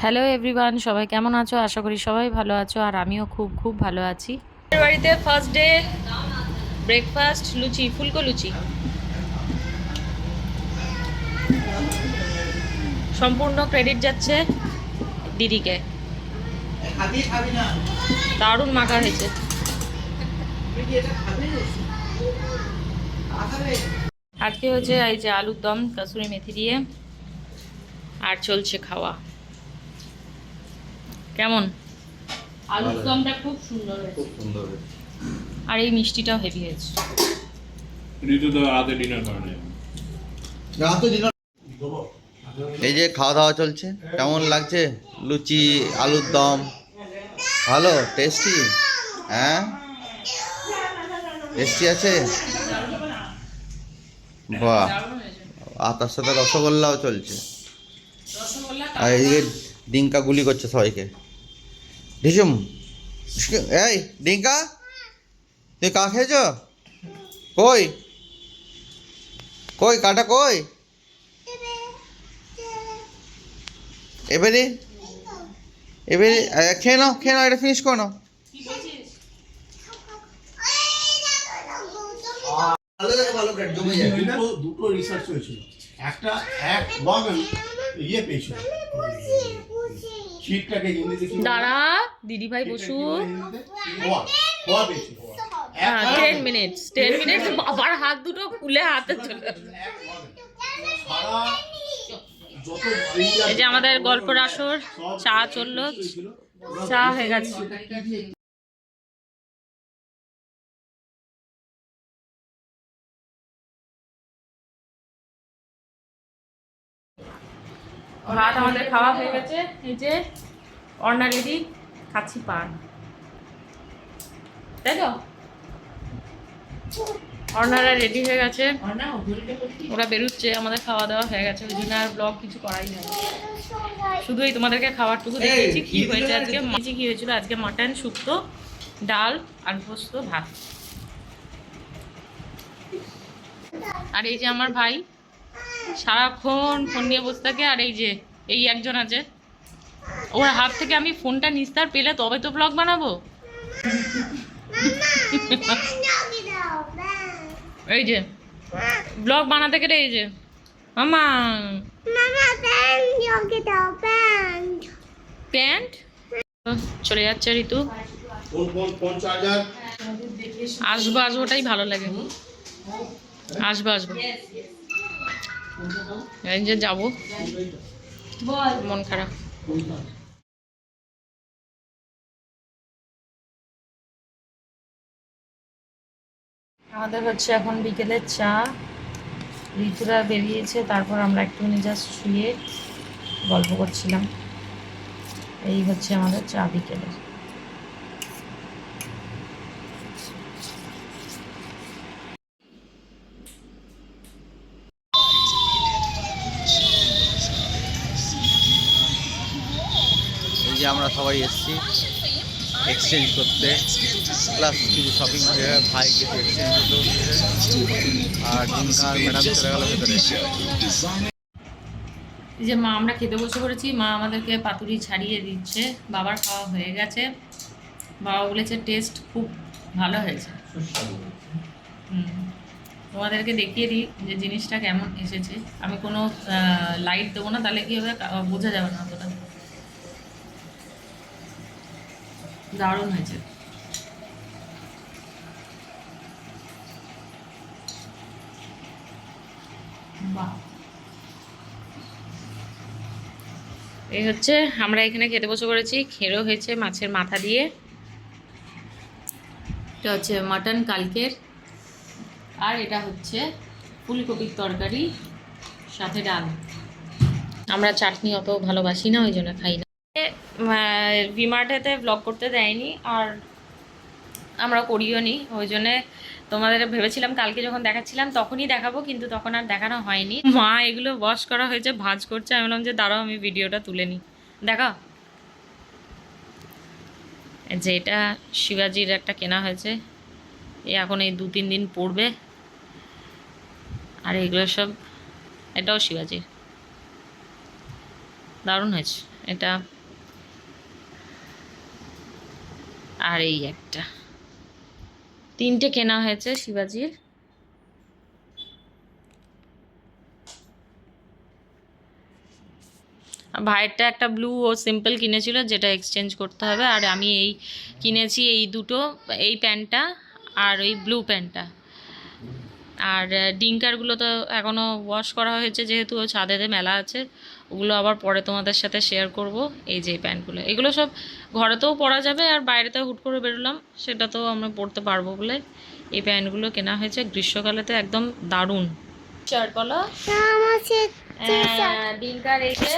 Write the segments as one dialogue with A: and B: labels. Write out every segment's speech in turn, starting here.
A: Hello everyone, সবাই কেমন আছো? আশা করি সবাই ভালো আছো, আর আমিও খুব খুব ভালো আছি। বাড়িতে ফার্স্ট ডে ব্রেকফাস্ট, লুচি, ফুলকো লুচি। সম্পূর্ণ ক্রেডিট যাচ্ছে দিদিকে। দারুণ মাখা হয়েছে। আজকে হচ্ছে এই যে আলুর দম কাসুরি মেথি দিয়ে, আর চলছে খাওয়া। কেমন? আলুর দমটা খুব সুন্দর হয়েছে, খুব সুন্দর হয়েছে, আর এই মিষ্টিটাও হেভি হয়েছে।
B: এই যে খাওয়া দাওয়া চলছে, কেমন লাগছে? লুচি, আলুর দম, ভালো টেস্টি? হ্যাঁ, টেস্টি আছে। বাহ, আর তার সাথে রসগোল্লাও চলছে। আর এইদিকে ডিঙ্কা গুলি করছে সবাইকে। ঢিসুম, এই ডিঙ্কা, তুই কা খেয়েছ? কই কই কাটা কই? এবারে এবারে খেয়ে নাও, খেয়ে নাও, এটা ফিনিশ করে নাও।
C: দুটো রিসার্চ হয়েছিল, একটা এক ওয়াগন ইয়ে পেয়েছিল, শীতটাকে ইংরেজি
A: দাঁড়া দিদি ভাই বসু।
C: খোয়া পেয়েছিল
A: 10 মিনিটস, 10 মিনিটস। আবার হাত দুটো খুলে হাতে চলে। এই যে আমাদের গল্পের আসর, চা চললো, চা হয়ে গেছে। ভাত আমাদের খাওয়া হয়ে গেছে। এই যে অর্ণা রেডি, খাচ্ছি পান, তাই তো? অর্ণারা রেডি হয়ে গেছে, ওরা বেরোচ্ছে, আমাদের খাওয়া দাওয়া হয়ে গেছে। ওই জন্য আর ব্লগ কিছু করাই হয়, শুধু এই তোমাদেরকে খাবারটুকু দেখিয়েছি। কি হয়েছে আজকে, মাছি কি হয়েছিল আজকে? মাটন, শুক্তো, ডাল, আলু পোস্ত, ভাত। আর এই যে আমার ভাই সারাক্ষণ ফোন নিয়ে বসে থাকে। আর এই যে এই একজন আছে, ওর হাত থেকে আমি ফোনটা নিস্তার পেলে তবে তো ব্লগ বানাবো। এই যে ব্লগ বানাতে গেলে এই যে মামা প্যান্ট চলে যাচ্ছে ঋতু। আসবো আসবোটাই ভালো লাগে, আসবো আসবো। এই যে যাবো, মন খারাপ। আমাদের হচ্ছে এখন বিকেলের চা, ঋতুরা বেরিয়েছে, তারপর আমরা একটুখানি জাস্ট শুয়ে গল্প করছিলাম। এই হচ্ছে আমাদের চা বিকেলের।
B: এই যে আমরা সবাই এসেছি এক্সচেঞ্জ করতে, প্লাস কিছু শপিং করে ভাই কিছু এক্সচেঞ্জ করতে, আর ডিঙ্কা আর ম্যাডাম চলে গেল ভেতরে।
A: এই যে মা, আমরা খেতে বসে পড়েছি, মা আমাদেরকে পাতুরি ছাড়িয়ে দিচ্ছে। বাবার খাওয়া হয়ে গেছে, বাবা বলেছে টেস্ট খুব ভালো হয়েছে। তোমাদেরকে দেখিয়ে দিই যে জিনিসটা কেমন এসেছে। আমি কোনো লাইট দেবো না, তাহলে কি হবে বোঝা যাবে না অতটা। দারুণ হয়েছে। বাহ, এই হচ্ছে আমরা এখানে খেতে বসে পড়েছি। খেরো হয়েছে মাছের মাথা দিয়ে, এটা হচ্ছে মাটন কালকের, আর এটা হচ্ছে ফুলকপির তরকারি সাথে ডাল। আমরা চাটনি অত ভালোবাসি না, ওই জন্য খাই না। ভিমার্টেতে ব্লগ করতে দেয়নি, আর আমরা করিও নি, ওই জন্যে তোমাদের ভেবেছিলাম কালকে যখন দেখাচ্ছিলাম তখনই দেখাবো, কিন্তু তখন আর দেখানো হয়নি। মা এগুলো ওয়াশ করা হয়েছে, ভাজ করছে। আমি বললাম যে দাঁড়াও আমি ভিডিওটা তুলে নিই। দেখা যে এটা শিবাজির একটা কেনা হয়েছে, এখন এই 2-3 দিন পড়বে। আর এগুলো সব, এটাও শিবাজির, দারুণ হয়েছে। এটা আর এই একটা, 3টে কেনা হয়েছে শিবাজির। ভাইয়েরটা একটা ব্লু ও সিম্পল কিনেছিল, যেটা এক্সচেঞ্জ করতে হবে। আর আমি এই কিনেছি এই দুটো, এই প্যান্টটা আর ওই ব্লু প্যান্টটা। আর ডিঙ্কারগুলো তো এখনও ওয়াশ করা হয়েছে, যেহেতু ও ছাদেতে মেলা আছে, ওগুলো আবার পরে তোমাদের সাথে শেয়ার করব। এই যে প্যান্টগুলো, এগুলো সব ঘরেতেও পরা যাবে, আর বাইরেতেও হুট করে বেরোলাম সেটা তো আমরা পরতে পারবো বলে এই প্যান্টগুলো কেনা হয়েছে। গ্রীষ্মকালেতে একদম দারুণ। শার্ট বলো, ডিঙ্কার এই যে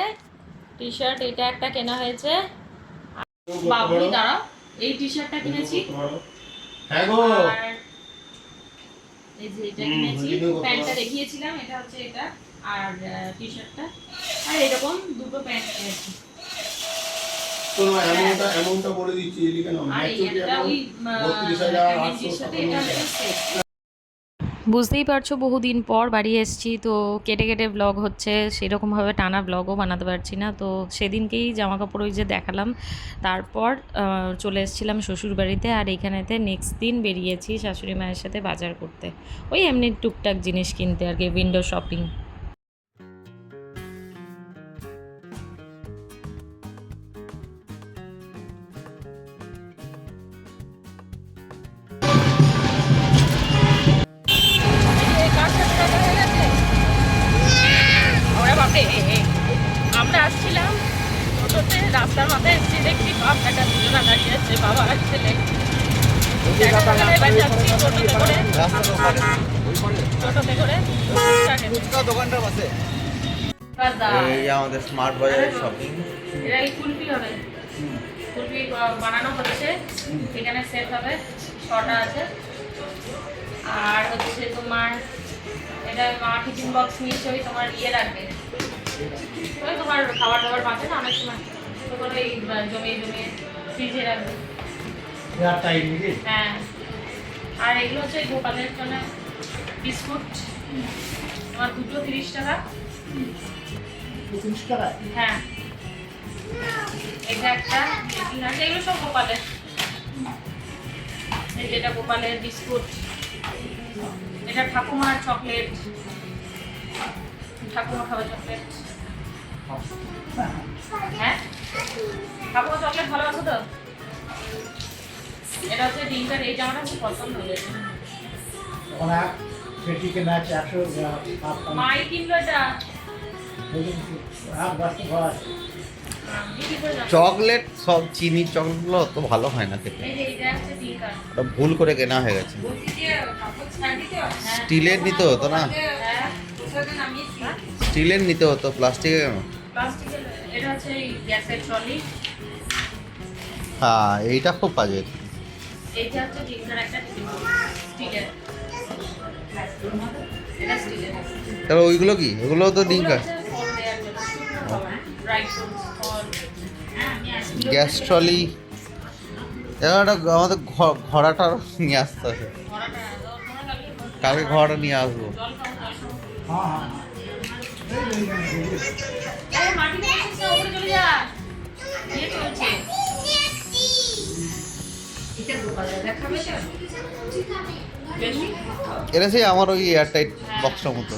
A: টি শার্ট, এটা একটা কেনা হয়েছে। বাবুই দাঁড়াও, এই টি শার্টটা কিনেছি।
C: হ্যাঁ গো,
A: আর এই যে এটা কিনেছি, প্যান্টটা দেখিয়েছিলাম, এটা হচ্ছে এটা, আর টি শার্টটা। আর এরকম দুটো প্যান্ট কিনেছি।
C: তোমার অ্যামাউন্টটা বলে দিচ্ছি, এদিকে নাও।
A: আর এই একটা ওই
C: 32,800
A: সাথে এটা হচ্ছে সেট। বুঝতেই পারছো বহুদিন পর বাড়ি এসেছি, তো কেটে কেটে ব্লগ হচ্ছে, সেরকমভাবে টানা ব্লগও বানাতে পারছি না। তো সেদিনকেই জামাকাপড় ওই যে দেখালাম, তারপর চলে এসেছিলাম শ্বশুরবাড়িতে। আর এইখানেতে নেক্সট দিন বেরিয়েছি শাশুড়ি মায়ের সাথে বাজার করতে, ওই এমনি টুকটাক জিনিস কিনতে আর কি, উইন্ডো শপিং। আমরা আসছিলাম টোটোতে, রাস্তার মাথায় এসেছি, দেখছি বাপ একটা দুজনা দাঁড়িয়ে আছে, বাবা আর ছেলে। এবার যাচ্ছি টোটোতে করে, টোটোতে করে
B: দোকানটা বসে। এই যে আমাদের স্মার্ট বাজারের শপিং।
A: এটা এই কুলফি হবে, কুলফি বানানো হচ্ছে, এখানে সেট হবে, 6টা আছে। আর হচ্ছে তোমার এটা মা টিফিন বক্স নিশ্চয়ই তোমার ইয়ে রাখবে, ওই তোমার খাবার দাবার বাঁচে না অনেক সময়, তখন ওই জমিয়ে জমিয়ে ফ্রিজে রাখবে। হ্যাঁ, আর এগুলো হচ্ছে গোপালের জন্য বিস্কুট, তোমার দুটো 30 টাকা।
C: 30 টাকা?
A: হ্যাঁ, এটা একটা, এগুলো সব গোপালের। এই যেটা গোপালের বিস্কুট, এটা ঠাকুমার চকলেট, ঠাকুমা খাবে চকলেট। হ্যাঁ, ঠাকুমা চকলেট ভালোবাসো তো। এটা হচ্ছে ডিঙ্কার, এই জামাটা খুব পছন্দ হয়েছে। মাই কিনলো এটা।
B: চকলেট, সব চিনি চকলেটগুলো অত ভালো হয় না খেতে,
A: এই যে এটা হচ্ছে ডিঙ্কার।
B: ওটা ভুল করে কেনা হয়ে গেছে। স্টিলের নিতে হতো না, স্টিলের নিতে হতো, প্লাস্টিকের কেন?
A: প্লাস্টিকের, এটা হচ্ছে গ্যাসের ট্রলি।
B: হ্যাঁ, এইটা খুব বাজে।
A: এইটা হচ্ছে ডিঙ্কার একটা স্টিলের, এটা স্টিলের।
B: তাহলে ওইগুলো কি? ওগুলো তো ডিঙ্কার। গ্যাস ট্রলি, এবার আমাদের ঘোড়াটা নিয়ে আসতে হবে, কালকে ঘোড়াটা নিয়ে আসবো। এটা সেই আমার ওই এয়ারটাইট বক্সের মতো।